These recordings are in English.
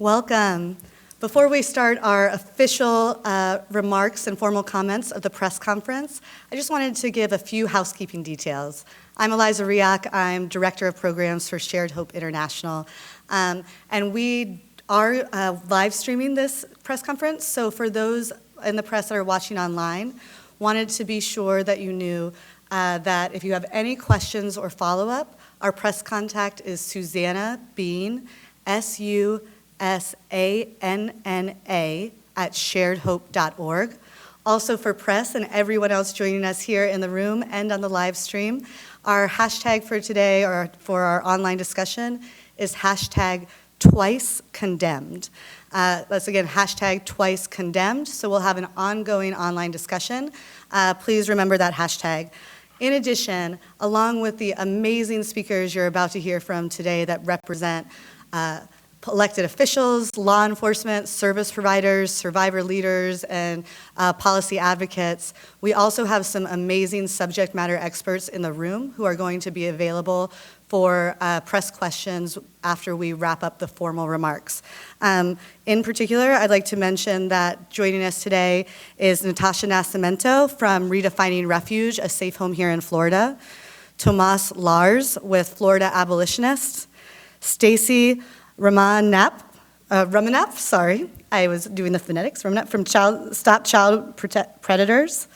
Welcome. Before we start our official remarks and formal comments of the press conference, I just wanted to give a few housekeeping details. I'm Eliza Riak. I'm Director of Programs for Shared Hope International. And we are live streaming this press conference, so for those in the press that are watching online, wanted to be sure that you knew that if you have any questions or follow-up, our press contact is Susanna Bean, SUSANNA at sharedhope.org. Also for press and everyone else joining us here in the room and on the live stream, our hashtag for today or for our online discussion is hashtag twice condemned. That's again hashtag twice condemned, so we'll have an ongoing online discussion. Please remember that hashtag. In addition, along with the amazing speakers you're about to hear from today that represent elected officials, law enforcement, service providers, survivor leaders, and policy advocates, we also have some amazing subject matter experts in the room who are going to be available for press questions after we wrap up the formal remarks. In particular, I'd like to mention that joining us today is Natasha Nascimento from Redefining Refuge, a safe home here in Florida, Tomas Lars with Florida Abolitionists, Stacy Ramanap, I was doing the phonetics, Ramanap from Stop Child Predators,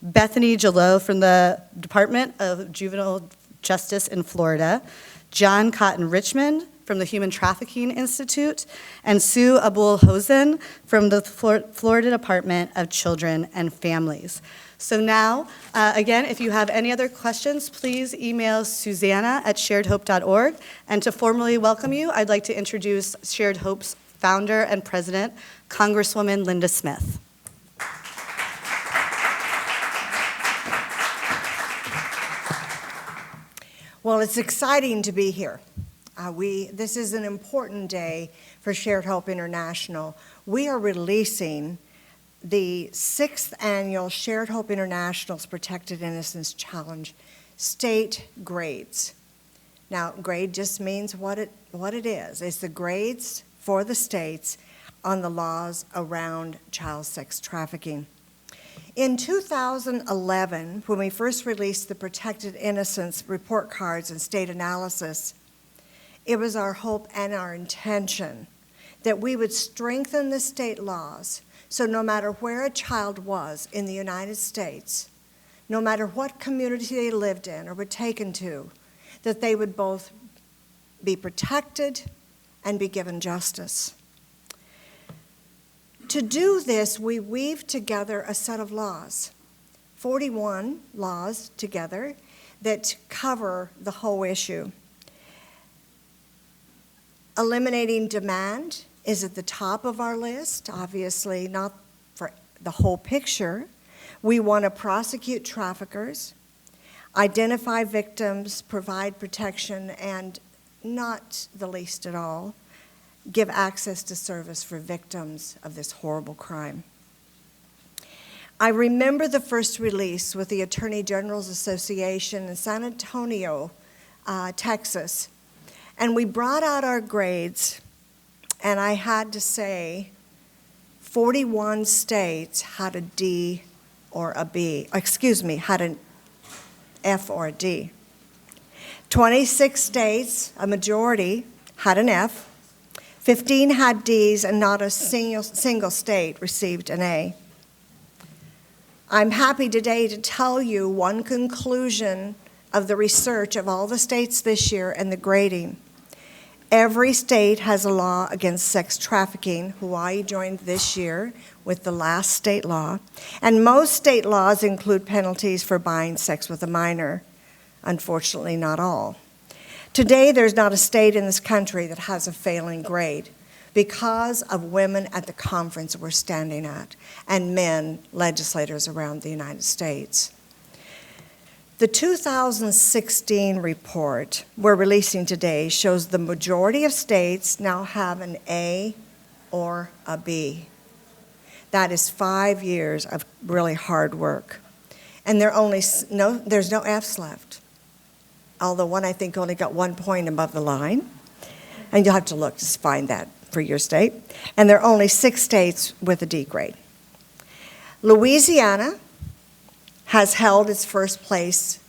Bethany Jalot from the Department of Juvenile Justice in Florida, John Cotton Richmond from the Human Trafficking Institute, and Sue Abul Hosen from the Florida Department of Children and Families. So now, again, if you have any other questions, please email Susanna at sharedhope.org. And to formally welcome you, I'd like to introduce Shared Hope's founder and president, Congresswoman Linda Smith. Well, it's exciting to be here. This is an important day for Shared Hope International. We are releasing the 6th annual Shared Hope International's Protected Innocence Challenge state grades. Now, grade just means what it is. It's the grades for the states on the laws around child sex trafficking. In 2011, when we first released the Protected Innocence report cards and state analysis, it was our hope and our intention that we would strengthen the state laws so no matter where a child was in the United States, no matter what community they lived in or were taken to, that they would both be protected and be given justice. To do this, we weave together a set of laws, 41 laws together that cover the whole issue. Eliminating demand is at the top of our list, obviously not for the whole picture. We want to prosecute traffickers, identify victims, provide protection, and not the least at all, give access to service for victims of this horrible crime. I remember the first release with the Attorney General's Association in San Antonio, Texas, and we brought out our grades, and I had to say 41 states had a D or a B, had an F or a D. 26 states, a majority, had an F. 15 had Ds, and not a single state received an A. I'm happy today to tell you one conclusion of the research of all the states this year and the grading. Every state has a law against sex trafficking. Hawaii joined this year with the last state law. And most state laws include penalties for buying sex with a minor. Unfortunately, not all. Today, there's not a state in this country that has a failing grade because of women at the conference we're standing at and men, legislators around the United States. The 2016 report we're releasing today shows the majority of states now have an A or a B. That is 5 years of really hard work. And there's no Fs left. Although one I think only got 1 point above the line. And you'll have to look to find that for your state, and there are only 6 states with a D grade. Louisiana has held its first place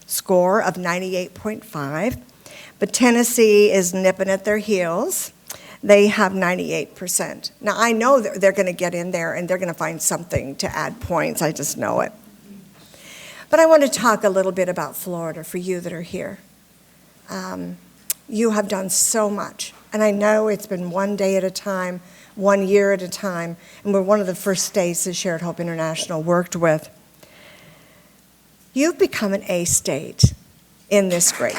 score of 98.5, but Tennessee is nipping at their heels. They have 98%. Now, I know that they're going to get in there and they're going to find something to add points. I just know it. But I want to talk a little bit about Florida for you that are here. You have done so much. And I know it's been one day at a time, 1 year at a time, and we're one of the first states that Shared Hope International worked with. You've become an A state in this grade.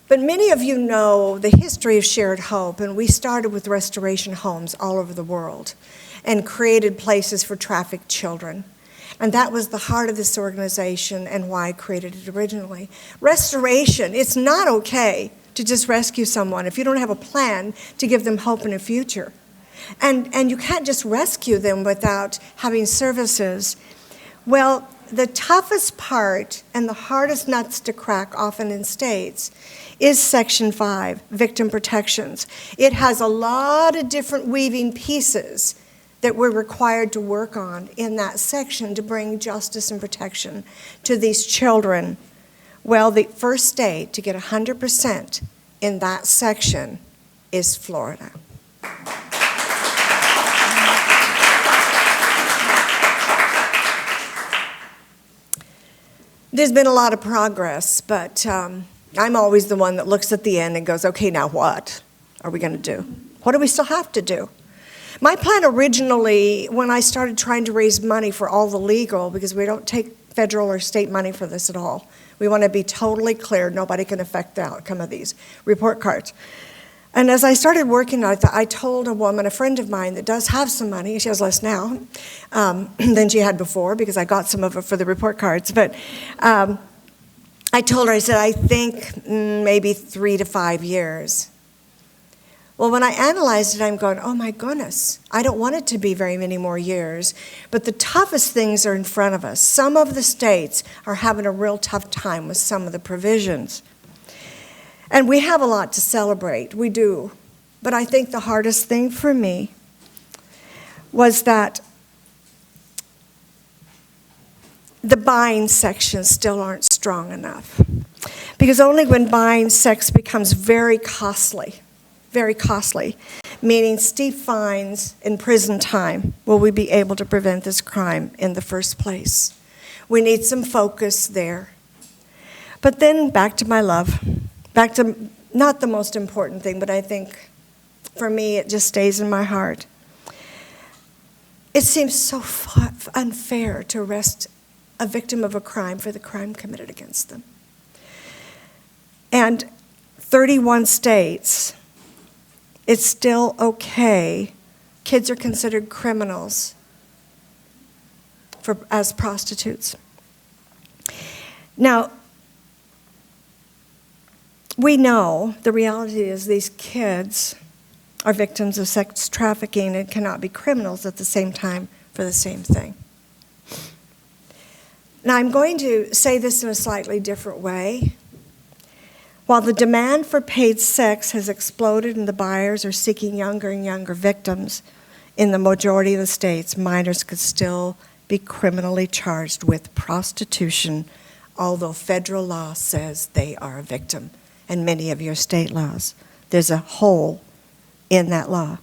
But many of you know the history of Shared Hope, and we started with restoration homes all over the world and created places for trafficked children. And that was the heart of this organization and why I created it originally. Restoration, it's not okay to just rescue someone if you don't have a plan to give them hope in a future. And you can't just rescue them without having services. Well, the toughest part and the hardest nuts to crack often in states is Section 5, victim protections. It has a lot of different weaving pieces that we're required to work on in that section to bring justice and protection to these children. Well, the first state to get 100% in that section is Florida. There's been a lot of progress, but I'm always the one that looks at the end and goes, okay, now what are we going to do? What do we still have to do? My plan originally, when I started trying to raise money for all the legal, because we don't take federal or state money for this at all. We want to be totally clear. Nobody can affect the outcome of these report cards. And as I started working on it, I told a woman, a friend of mine that does have some money, she has less now than she had before because I got some of it for the report cards, but I told her, I said, I think maybe 3 to 5 years. Well, when I analyzed it, I'm going, oh my goodness, I don't want it to be very many more years, but the toughest things are in front of us. Some of the states are having a real tough time with some of the provisions. And we have a lot to celebrate, we do. But I think the hardest thing for me was that the buying sections still aren't strong enough. Because only when buying sex becomes very costly, meaning steep fines and prison time, will we be able to prevent this crime in the first place. We need some focus there. But then back to my love. Back to not the most important thing, but I think for me it just stays in my heart. It seems so unfair to arrest a victim of a crime for the crime committed against them. And 31 states, it's still okay. Kids are considered criminals as prostitutes. Now, we know the reality is these kids are victims of sex trafficking and cannot be criminals at the same time for the same thing. Now, I'm going to say this in a slightly different way. While the demand for paid sex has exploded and the buyers are seeking younger and younger victims, in the majority of the states, minors could still be criminally charged with prostitution, although federal law says they are a victim, and many of your state laws. There's a hole in that law.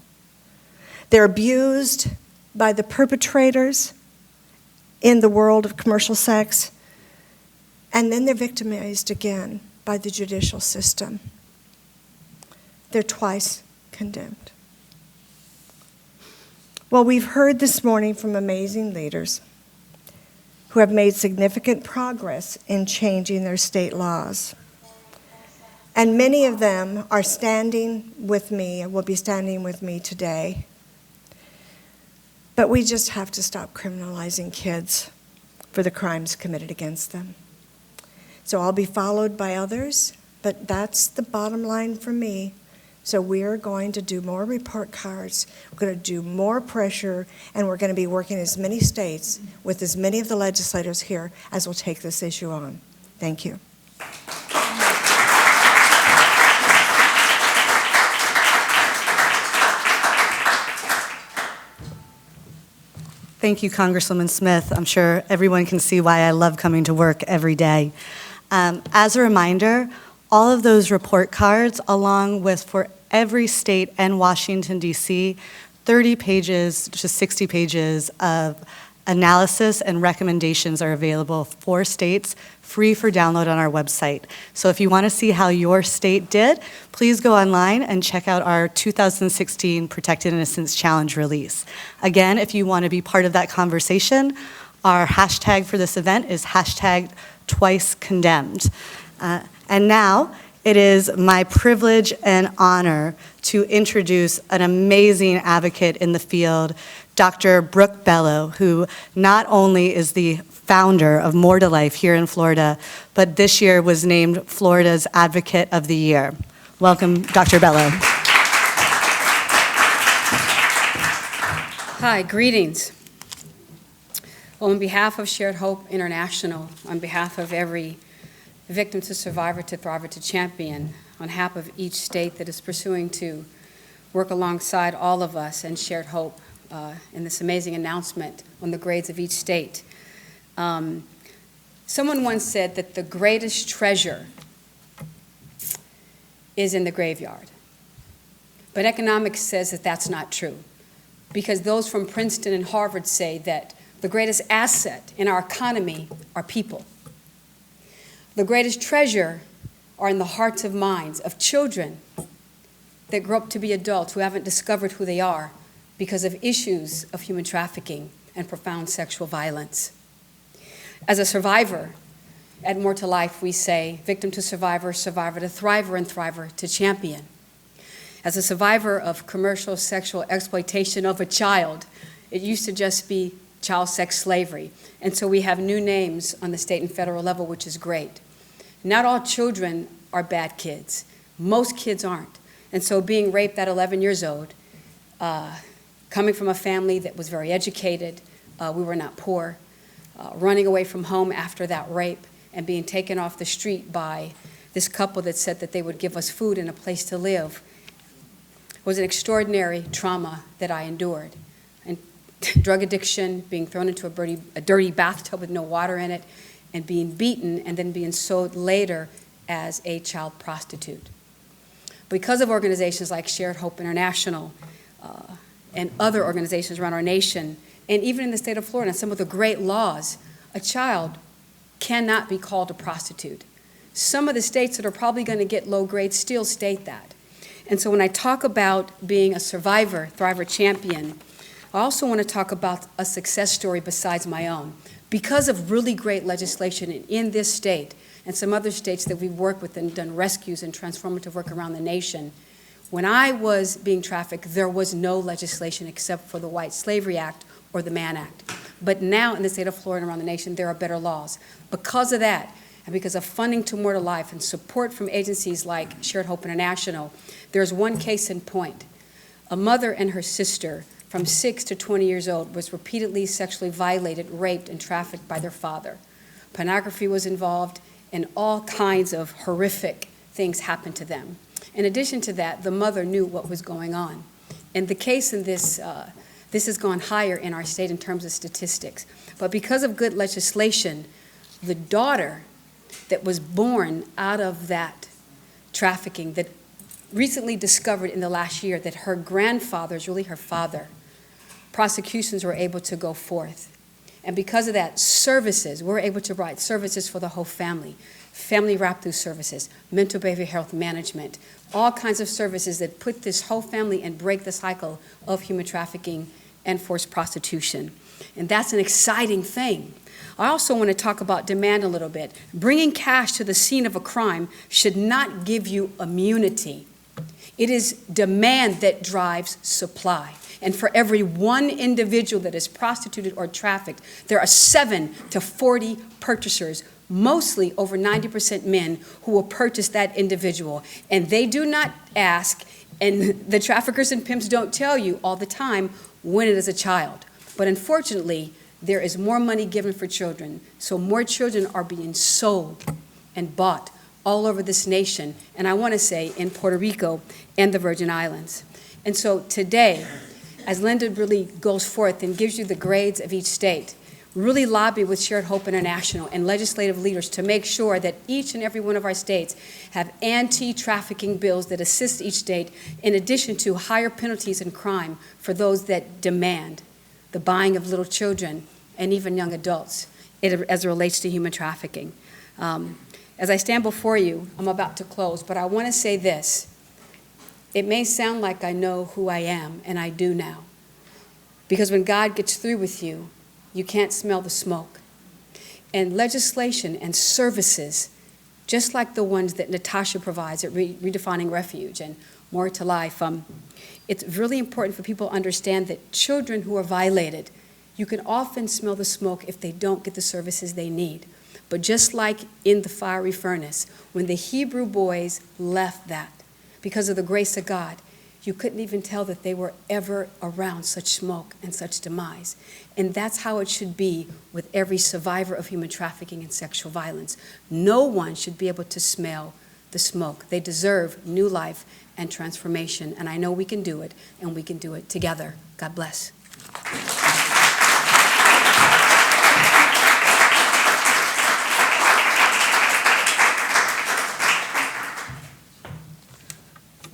They're abused by the perpetrators in the world of commercial sex, and then they're victimized again by the judicial system. They're twice condemned. Well, we've heard this morning from amazing leaders who have made significant progress in changing their state laws. And many of them are standing with me and will be standing with me today. But we just have to stop criminalizing kids for the crimes committed against them. So I'll be followed by others, but that's the bottom line for me. So we're going to do more report cards, we're going to do more pressure, and we're going to be working in as many states with as many of the legislators here as will take this issue on. Thank you. Thank you, Congresswoman Smith. I'm sure everyone can see why I love coming to work every day. As a reminder, all of those report cards, along with for every state and Washington, D.C., 30 pages to 60 pages of analysis and recommendations are available for states, free for download on our website. So if you want to see how your state did, please go online and check out our 2016 Protected Innocence Challenge release. Again, if you want to be part of that conversation, our hashtag for this event is #TwiceCondemned. And now, it is my privilege and honor to introduce an amazing advocate in the field, Dr. Brooke Bello, who not only is the founder of More to Life here in Florida, but this year was named Florida's Advocate of the Year. Welcome, Dr. Bello. Hi, greetings. Well, on behalf of Shared Hope International, on behalf of every victim to survivor to thriver to champion, on behalf of each state that is pursuing to work alongside all of us and Shared Hope in this amazing announcement on the grades of each state. Someone once said that the greatest treasure is in the graveyard. But economics says that that's not true, because those from Princeton and Harvard say that the greatest asset in our economy are people. The greatest treasure are in the hearts and minds of children that grow up to be adults who haven't discovered who they are because of issues of human trafficking and profound sexual violence. As a survivor, at More to Life, we say victim to survivor, survivor to thriver, and thriver to champion. As a survivor of commercial sexual exploitation of a child, it used to just be child sex slavery. And so we have new names on the state and federal level, which is great. Not all children are bad kids. Most kids aren't. And so being raped at 11 years old, coming from a family that was very educated, we were not poor, running away from home after that rape and being taken off the street by this couple that said that they would give us food and a place to live was an extraordinary trauma that I endured. And drug addiction, being thrown into a dirty bathtub with no water in it, and being beaten and then being sold later as a child prostitute. Because of organizations like Shared Hope International and other organizations around our nation, and even in the state of Florida, some of the great laws, a child cannot be called a prostitute. Some of the states that are probably going to get low grades still state that. And so when I talk about being a survivor, thriver, champion, I also want to talk about a success story besides my own. Because of really great legislation in this state and some other states that we've worked with and done rescues and transformative work around the nation, when I was being trafficked, there was no legislation except for the White Slavery Act or the Mann Act. But now in the state of Florida and around the nation, there are better laws. Because of that, and because of funding to More to Life and support from agencies like Shared Hope International, there's one case in point. A mother and her sister from 6 to 20 years old was repeatedly sexually violated, raped, and trafficked by their father. Pornography was involved, and all kinds of horrific things happened to them. In addition to that, the mother knew what was going on. And the case in this has gone higher in our state in terms of statistics. But because of good legislation, the daughter that was born out of that trafficking, that recently discovered in the last year that her grandfather is really her father, prosecutions were able to go forth. And because of that, services, we're able to provide services for the whole family. Family wrap-through services, mental behavioral health management, all kinds of services that put this whole family and break the cycle of human trafficking and forced prostitution. And that's an exciting thing. I also want to talk about demand a little bit. Bringing cash to the scene of a crime should not give you immunity. It is demand that drives supply. And for every one individual that is prostituted or trafficked, there are 7 to 40 purchasers, mostly over 90% men, who will purchase that individual. And they do not ask, and the traffickers and pimps don't tell you all the time when it is a child. But unfortunately, there is more money given for children, so more children are being sold. and bought all over this nation, and I want to say in Puerto Rico and the Virgin Islands. And so today, as Linda really goes forth and gives you the grades of each state, really lobby with Shared Hope International and legislative leaders to make sure that each and every one of our states have anti-trafficking bills that assist each state, in addition to higher penalties in crime for those that demand the buying of little children and even young adults as it relates to human trafficking. As I stand before you, I'm about to close, but I want to say this. It may sound like I know who I am, and I do now. Because when God gets through with you, you can't smell the smoke. And legislation and services, just like the ones that Natasha provides at Redefining Refuge and More to Life, it's really important for people to understand that children who are violated, you can often smell the smoke if they don't get the services they need. But just like in the fiery furnace, when the Hebrew boys left that, because of the grace of God, you couldn't even tell that they were ever around such smoke and such demise. And that's how it should be with every survivor of human trafficking and sexual violence. No one should be able to smell the smoke. They deserve new life and transformation. And I know we can do it, and we can do it together. God bless.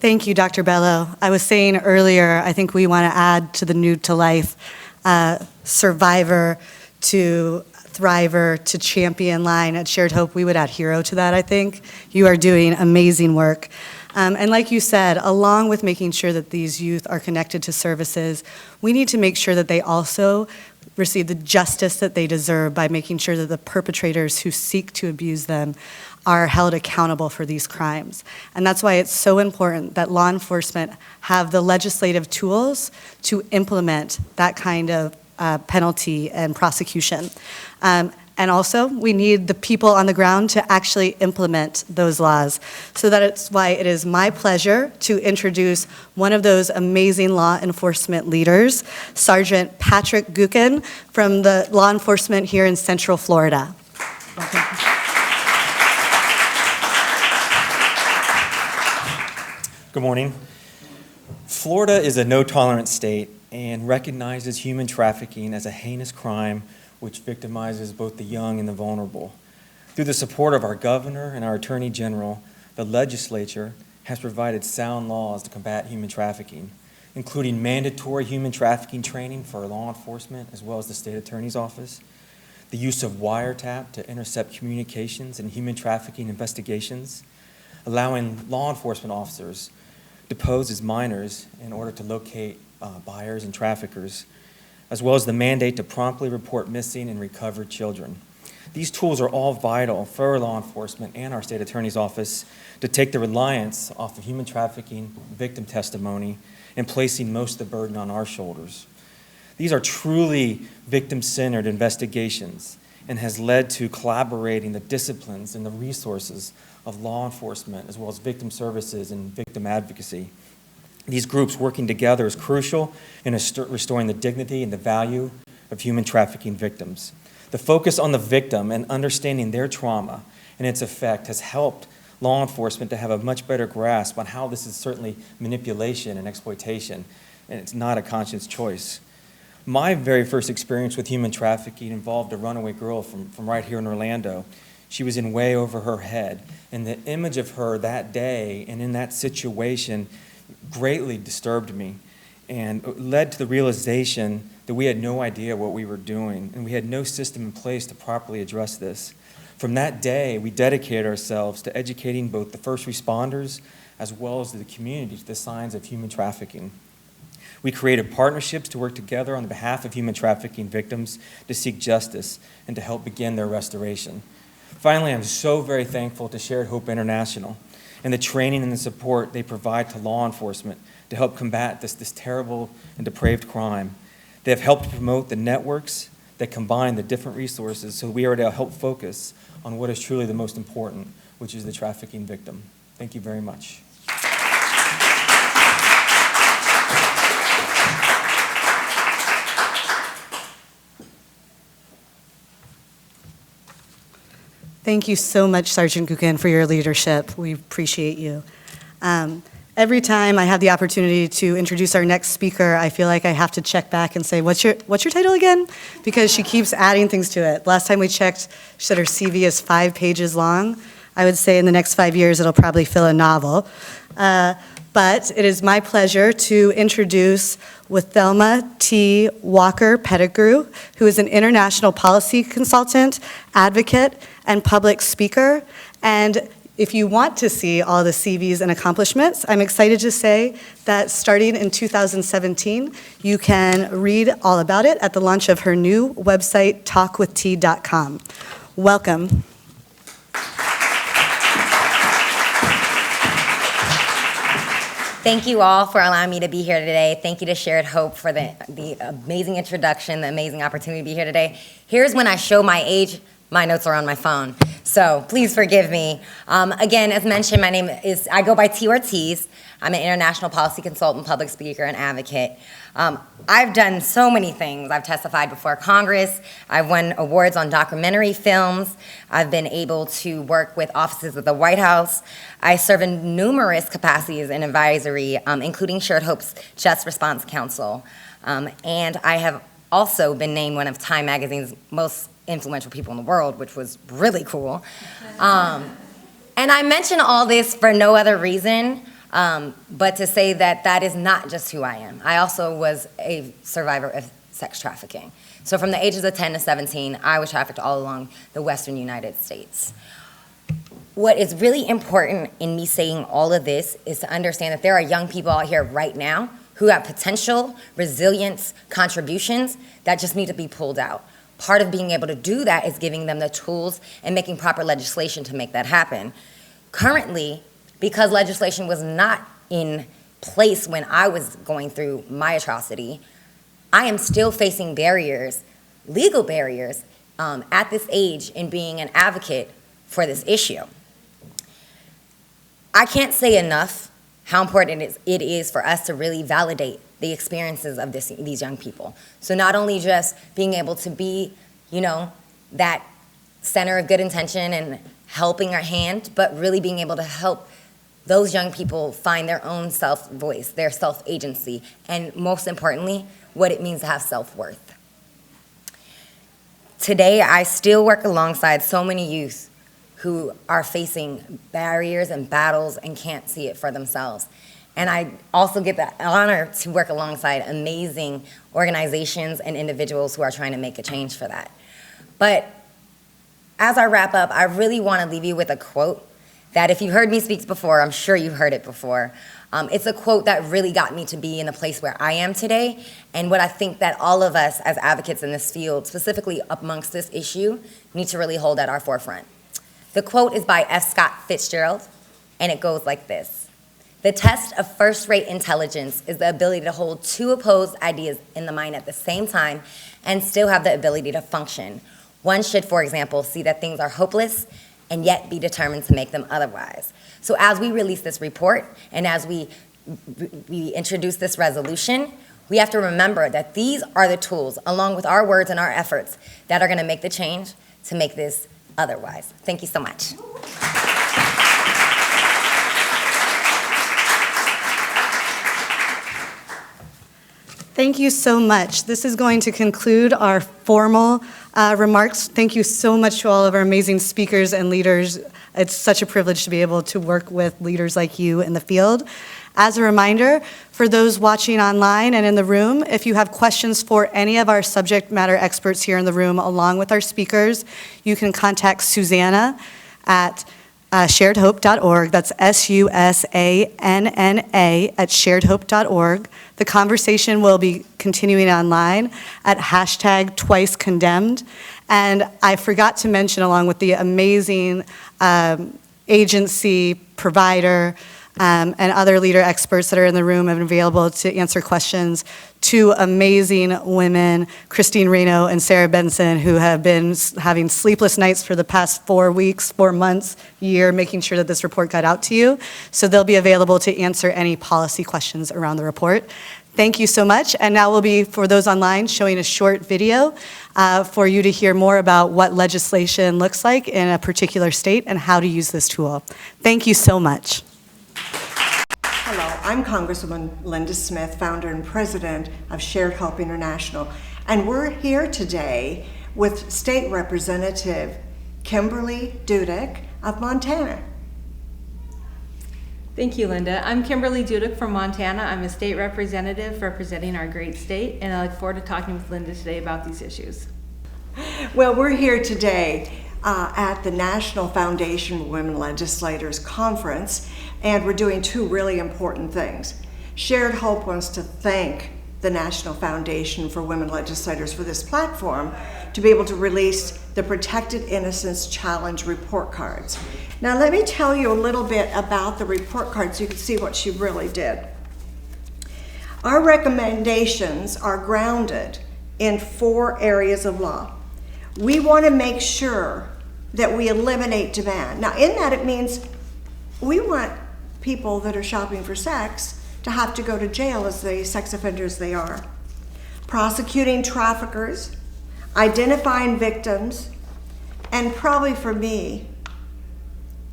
Thank you, Dr. Bello. I was saying earlier, I think we want to add to the new to life, survivor to thriver to champion line at Shared Hope. We would add hero to that, I think. You are doing amazing work. And like you said, along with making sure that these youth are connected to services, we need to make sure that they also receive the justice that they deserve by making sure that the perpetrators who seek to abuse them are held accountable for these crimes. And that's why it's so important that law enforcement have the legislative tools to implement that kind of penalty and prosecution. And also, we need the people on the ground to actually implement those laws. So that's why it is my pleasure to introduce one of those amazing law enforcement leaders, Sergeant Patrick Gukin from the law enforcement here in Central Florida. Welcome. Good morning. Florida is a no-tolerance state and recognizes human trafficking as a heinous crime which victimizes both the young and the vulnerable. Through the support of our governor and our attorney general, the legislature has provided sound laws to combat human trafficking, including mandatory human trafficking training for law enforcement as well as the state attorney's office, the use of wiretap to intercept communications and human trafficking investigations, allowing law enforcement officers to pose as minors in order to locate buyers and traffickers, as well as the mandate to promptly report missing and recovered children. These tools are all vital for law enforcement and our state attorney's office to take the reliance off of human trafficking victim testimony and placing most of the burden on our shoulders. These are truly victim-centered investigations and has led to collaborating the disciplines and the resources of law enforcement as well as victim services and victim advocacy. These groups working together is crucial in restoring the dignity and the value of human trafficking victims. The focus on the victim and understanding their trauma and its effect has helped law enforcement to have a much better grasp on how this is certainly manipulation and exploitation, and it's not a conscious choice. My very first experience with human trafficking involved a runaway girl from right here in Orlando. She was in way over her head, and the image of her that day and in that situation greatly disturbed me and led to the realization that we had no idea what we were doing and we had no system in place to properly address this. From that day, we dedicated ourselves to educating both the first responders as well as the community to the signs of human trafficking. We created partnerships to work together on behalf of human trafficking victims to seek justice and to help begin their restoration. Finally, I'm so very thankful to Shared Hope International and the training and the support they provide to law enforcement to help combat this terrible and depraved crime. They have helped promote the networks that combine the different resources so we are to help focus on what is truly the most important, which is the trafficking victim. Thank you very much. Thank you so much, Sergeant Gukin, for your leadership. We appreciate you. Every time I have the opportunity to introduce our next speaker, I feel like I have to check back and say, what's your title again? Because she keeps adding things to it. Last time we checked, she said her CV is 5 pages long. I would say in the next 5 years, it'll probably fill a novel. But it is my pleasure to introduce Withelma T. Walker Pettigrew, who is an international policy consultant, advocate, and public speaker. And if you want to see all the CVs and accomplishments, I'm excited to say that starting in 2017, you can read all about it at the launch of her new website, talkwitht.com. Welcome. Thank you all for allowing me to be here today. Thank you to Shared Hope for the amazing introduction, the amazing opportunity to be here today. Here's when I show my age. My notes are on my phone, so please forgive me. Again, as mentioned, my name is, I go by T. Ortiz. I'm an international policy consultant, public speaker, and advocate. I've done so many things. I've testified before Congress. I've won awards on documentary films. I've been able to work with offices of the White House. I serve in numerous capacities in advisory, including Shared Hope's Just Response Council. And I have also been named one of Time Magazine's most influential people in the world, which was really cool. And I mention all this for no other reason but to say that that is not just who I am. I also was a survivor of sex trafficking. So from the ages of 10 to 17, I was trafficked all along the western United States. What is really important in me saying all of this is to understand that there are young people out here right now who have potential, resilience, contributions that just need to be pulled out. Part of being able to do that is giving them the tools and making proper legislation to make that happen. Currently, because legislation was not in place when I was going through my atrocity, I am still facing barriers, legal barriers, at this age in being an advocate for this issue. I can't say enough how important it is for us to really validate the experiences of these young people. So not only just being able to be, that center of good intention and helping our hand, but really being able to help those young people find their own self-voice, their self-agency, and most importantly, what it means to have self-worth. Today, I still work alongside so many youth who are facing barriers and battles and can't see it for themselves. And I also get the honor to work alongside amazing organizations and individuals who are trying to make a change for that. But as I wrap up, I really want to leave you with a quote that if you've heard me speak before, I'm sure you've heard it before. It's a quote that really got me to be in the place where I am today, and what I think that all of us as advocates in this field, specifically amongst this issue, need to really hold at our forefront. The quote is by F. Scott Fitzgerald, and it goes like this. The test of first-rate intelligence is the ability to hold two opposed ideas in the mind at the same time and still have the ability to function. One should, for example, see that things are hopeless and yet be determined to make them otherwise. So as we release this report and as we introduce this resolution, we have to remember that these are the tools, along with our words and our efforts, that are going to make the change to make this otherwise. Thank you so much. Thank you so much. This is going to conclude our formal remarks. Thank you so much to all of our amazing speakers and leaders. It's such a privilege to be able to work with leaders like you in the field. As a reminder, for those watching online and in the room, if you have questions for any of our subject matter experts here in the room, along with our speakers, you can contact Susanna at sharedhope.org. That's SUSANNA at sharedhope.org. The conversation will be continuing online at #TwiceCondemned. And I forgot to mention, along with the amazing agency, provider, and other leader experts that are in the room and available to answer questions, two amazing women, Christine Reno and Sarah Benson, who have been having sleepless nights for the past 4 weeks, 4 months, year, making sure that this report got out to you. So they'll be available to answer any policy questions around the report. Thank you so much. And now we'll be, for those online, showing a short video for you to hear more about what legislation looks like in a particular state and how to use this tool. Thank you so much. Hello, I'm Congresswoman Linda Smith, founder and president of Shared Hope International, and we're here today with State Representative Kimberly Dudek of Montana. Thank you, Linda. I'm Kimberly Dudek from Montana. I'm a state representative representing our great state, and I look forward to talking with Linda today about these issues. Well, we're here today at the National Foundation for Women Legislators Conference, and we're doing two really important things. Shared Hope wants to thank the National Foundation for Women Legislators for this platform to be able to release the Protected Innocence Challenge report cards. Now let me tell you a little bit about the report cards so you can see what she really did. Our recommendations are grounded in 4 areas of law. We want to make sure that we eliminate demand. Now in that it means we want people that are shopping for sex to have to go to jail as the sex offenders they are. Prosecuting traffickers, identifying victims, and probably for me,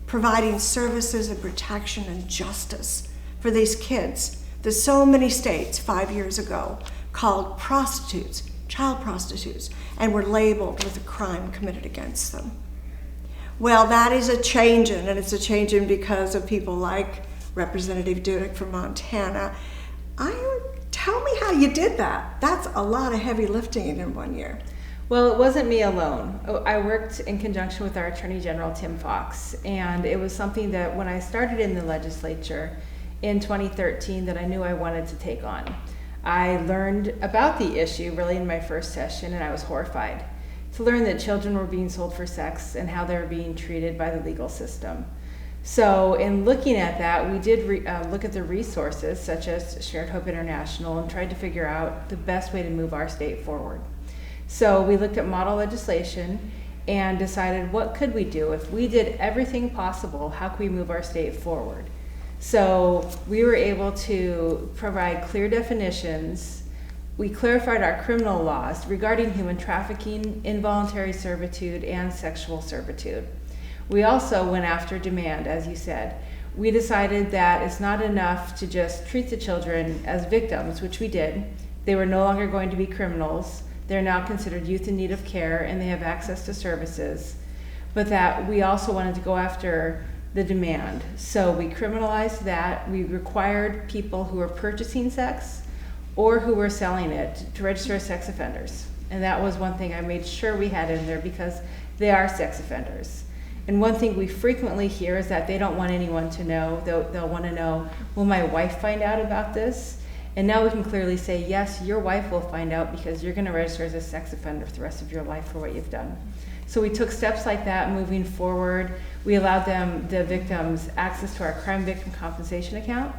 providing services and protection and justice for these kids that so many states 5 years ago called prostitutes, child prostitutes, and were labeled with a crime committed against them. Well, that is a changing, and it's a changing because of people like Representative Dudek from Montana. Tell me how you did that. That's a lot of heavy lifting in 1 year. Well, it wasn't me alone. I worked in conjunction with our Attorney General, Tim Fox, and it was something that when I started in the legislature in 2013 that I knew I wanted to take on. I learned about the issue really in my first session, and I was horrified to learn that children were being sold for sex and how they were being treated by the legal system. So in looking at that, we did look at the resources such as Shared Hope International and tried to figure out the best way to move our state forward. So we looked at model legislation and decided what could we do if we did everything possible, how could we move our state forward? So we were able to provide clear definitions. We clarified our criminal laws regarding human trafficking, involuntary servitude, and sexual servitude. We also went after demand, as you said. We decided that it's not enough to just treat the children as victims, which we did. They were no longer going to be criminals. They're now considered youth in need of care, and they have access to services. But that we also wanted to go after the demand. So we criminalized that. We required people who were purchasing sex or who were selling it to register as sex offenders. And that was one thing I made sure we had in there because they are sex offenders. And one thing we frequently hear is that they don't want anyone to know. They'll want to know, will my wife find out about this? And now we can clearly say, yes, your wife will find out because you're going to register as a sex offender for the rest of your life for what you've done. So we took steps like that moving forward. We allowed them, the victims, access to our crime victim compensation account,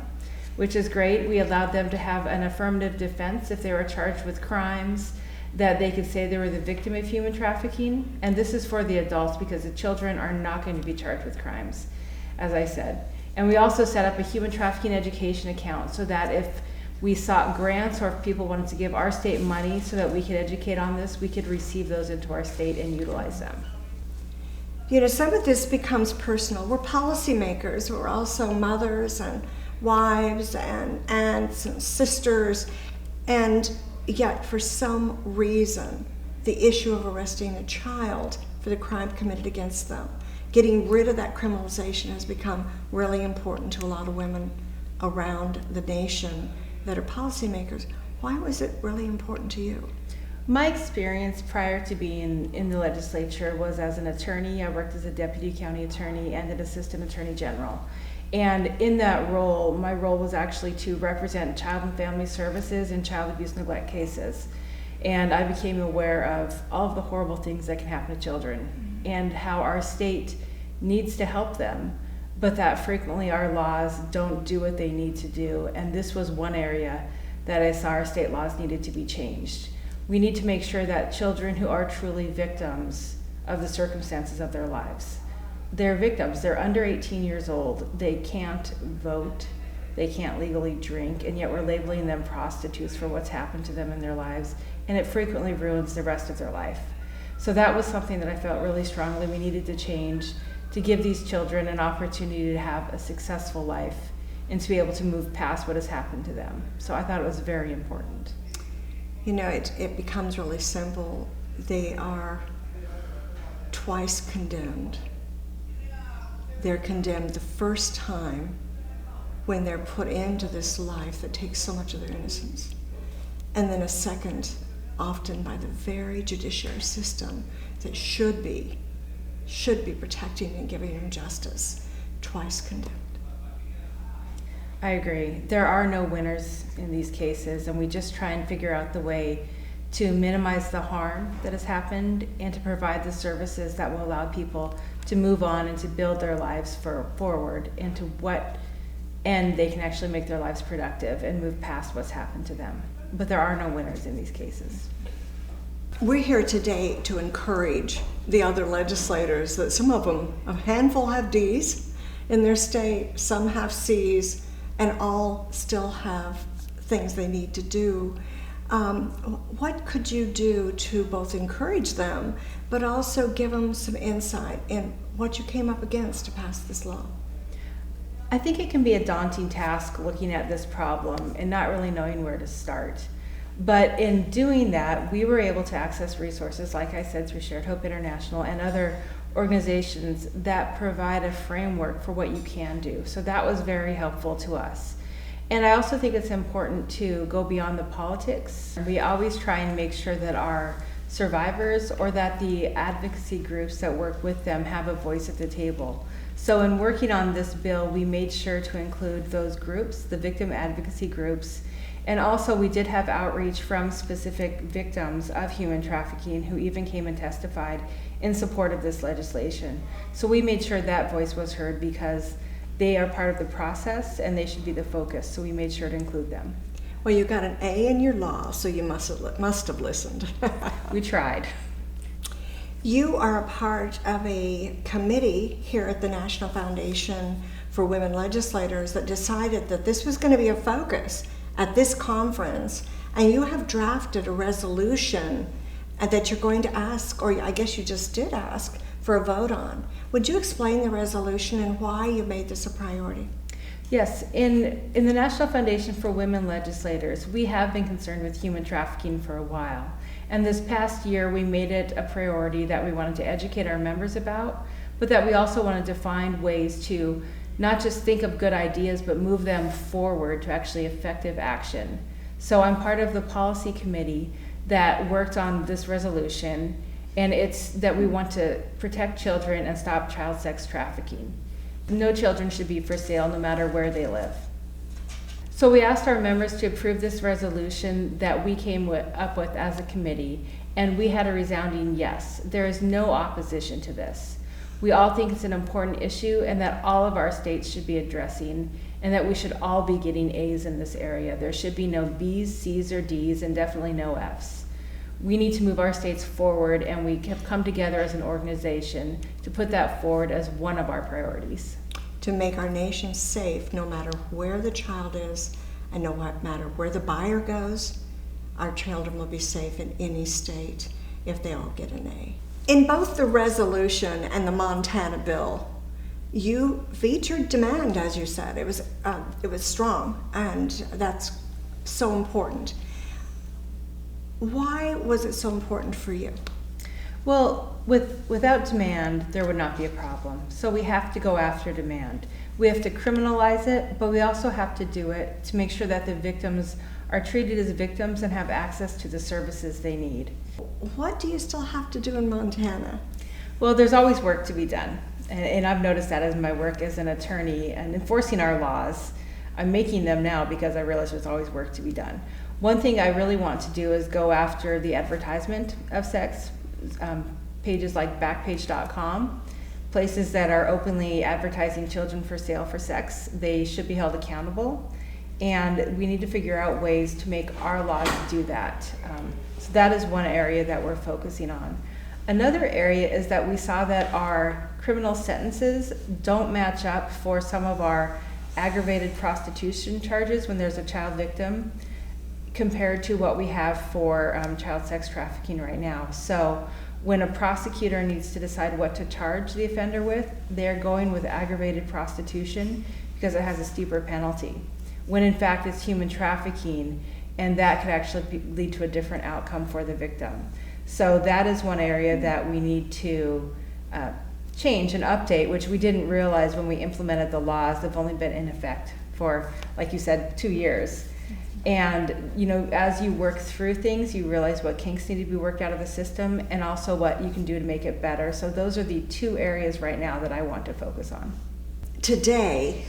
which is great. We allowed them to have an affirmative defense if they were charged with crimes, that they could say they were the victim of human trafficking. And this is for the adults because the children are not going to be charged with crimes, as I said. And we also set up a human trafficking education account so that if we sought grants or if people wanted to give our state money so that we could educate on this, we could receive those into our state and utilize them. You know, some of this becomes personal. We're policymakers. We're also mothers and wives and aunts and sisters. And yet, for some reason, the issue of arresting a child for the crime committed against them, getting rid of that criminalization has become really important to a lot of women around the nation that are policymakers. Why was it really important to you? My experience prior to being in the legislature was as an attorney. I worked as a deputy county attorney and an assistant attorney general. And in that role, my role was actually to represent child and family services in child abuse neglect cases. And I became aware of all of the horrible things that can happen to children and how our state needs to help them, but that frequently our laws don't do what they need to do. And this was one area that I saw our state laws needed to be changed. We need to make sure that children who are truly victims of the circumstances of their lives, they're victims, they're under 18 years old, they can't vote, they can't legally drink, and yet we're labeling them prostitutes for what's happened to them in their lives, and it frequently ruins the rest of their life. So that was something that I felt really strongly we needed to change to give these children an opportunity to have a successful life and to be able to move past what has happened to them. So I thought it was very important. You know, it becomes really simple. They are twice condemned. They're condemned the first time when they're put into this life that takes so much of their innocence. And then a second, often by the very judiciary system that should be protecting and giving them justice, twice condemned. I agree. There are no winners in these cases, and we just try and figure out the way to minimize the harm that has happened and to provide the services that will allow people to move on and to build their lives forward into what end they can actually make their lives productive and move past what's happened to them. But there are no winners in these cases. We're here today to encourage the other legislators that some of them, a handful have Ds in their state, some have Cs, and all still have things they need to do. What could you do to both encourage them, but also give them some insight in what you came up against to pass this law? I think it can be a daunting task looking at this problem and not really knowing where to start. But in doing that, we were able to access resources, like I said, through Shared Hope International and other organizations that provide a framework for what you can do. So that was very helpful to us. And I also think it's important to go beyond the politics. We always try and make sure that our survivors or that the advocacy groups that work with them have a voice at the table. So in working on this bill, we made sure to include those groups, the victim advocacy groups, and also we did have outreach from specific victims of human trafficking who even came and testified in support of this legislation. So we made sure that voice was heard because they are part of the process and they should be the focus, so we made sure to include them. Well, you got an A in your law, so you must have listened. We tried. You are a part of a committee here at the National Foundation for Women Legislators that decided that this was going to be a focus at this conference, and you have drafted a resolution that you're going to ask, or I guess you just did ask, for a vote on. Would you explain the resolution and why you made this a priority? Yes, in the National Foundation for Women Legislators, we have been concerned with human trafficking for a while. And this past year, we made it a priority that we wanted to educate our members about, but that we also wanted to find ways to not just think of good ideas, but move them forward to actually effective action. So I'm part of the policy committee that worked on this resolution, and it's that we want to protect children and stop child sex trafficking. No children should be for sale, no matter where they live. So we asked our members to approve this resolution that we came up with as a committee, and we had a resounding yes. There is no opposition to this. We all think it's an important issue and that all of our states should be addressing, and that we should all be getting A's in this area. There should be no B's, C's, or D's, and definitely no F's. We need to move our states forward, and we have come together as an organization to put that forward as one of our priorities. To make our nation safe no matter where the child is and no matter where the buyer goes, our children will be safe in any state if they all get an A. In both the resolution and the Montana bill, you featured demand, as you said. It was strong, and that's so important. Why was it so important for you? Well, without demand, there would not be a problem. So we have to go after demand. We have to criminalize it, but we also have to do it to make sure that the victims are treated as victims and have access to the services they need. What do you still have to do in Montana? Well, there's always work to be done. And I've noticed that as my work as an attorney and enforcing our laws. I'm making them now because I realize there's always work to be done. One thing I really want to do is go after the advertisement of sex, pages like Backpage.com, places that are openly advertising children for sale for sex. They should be held accountable, and we need to figure out ways to make our laws do that. So that is one area that we're focusing on. Another area is that we saw that our criminal sentences don't match up for some of our aggravated prostitution charges when there's a child victim compared to what we have for child sex trafficking right now. So when a prosecutor needs to decide what to charge the offender with, they're going with aggravated prostitution because it has a steeper penalty, when in fact it's human trafficking, and that could actually lead to a different outcome for the victim. So that is one area that we need to change and update, which we didn't realize when we implemented the laws. They've only been in effect for, like you said, 2 years. And you know, as you work through things, you realize what kinks need to be worked out of the system and also what you can do to make it better. So those are the 2 areas right now that I want to focus on. Today,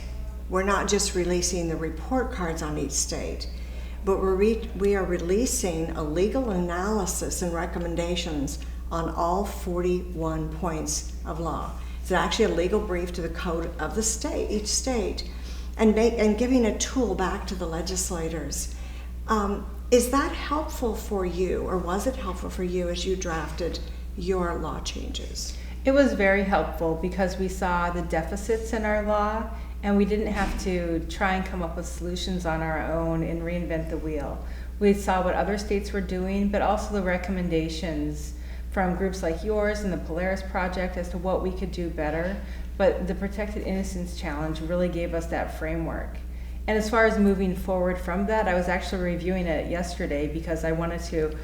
we're not just releasing the report cards on each state, but we are releasing a legal analysis and recommendations on all 41 points of law. It's actually a legal brief to the code of the state, each state, and giving a tool back to the legislators. Is that helpful for you, or was it helpful for you as you drafted your law changes? It was very helpful because we saw the deficits in our law, and we didn't have to try and come up with solutions on our own and reinvent the wheel. We saw what other states were doing, but also the recommendations from groups like yours and the Polaris Project as to what we could do better. But the Protected Innocence Challenge really gave us that framework. And as far as moving forward from that, I was actually reviewing it yesterday because I wanted to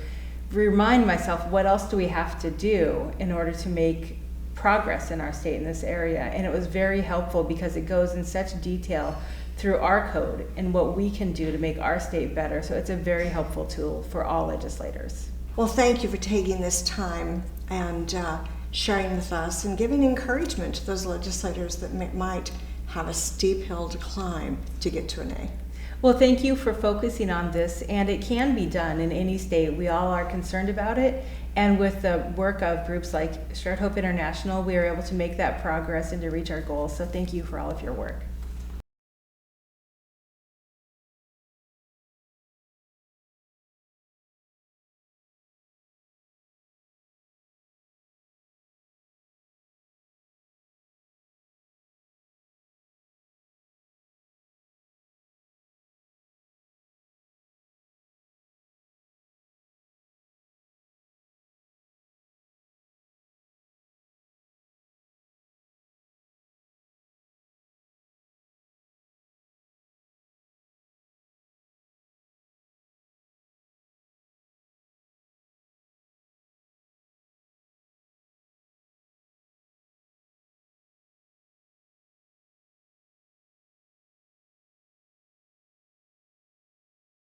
remind myself, what else do we have to do in order to make progress in our state in this area? And it was very helpful because it goes in such detail through our code and what we can do to make our state better. So it's a very helpful tool for all legislators. Well, thank you for taking this time and sharing with us and giving encouragement to those legislators that might have a steep hill to climb to get to an A. Well, thank you for focusing on this, and it can be done in any state. We all are concerned about it, and with the work of groups like Shared Hope International, we are able to make that progress and to reach our goals. So thank you for all of your work.